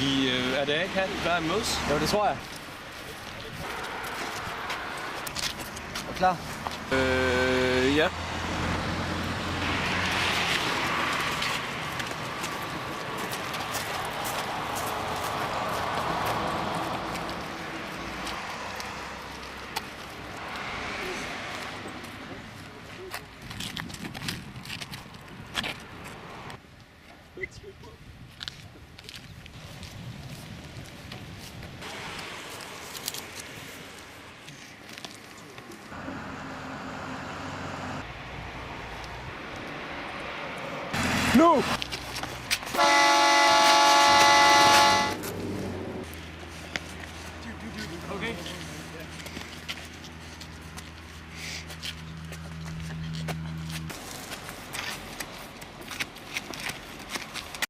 Er det ikke her, der mødes? Jo, det tror jeg. Er du klar? Ja. Nu!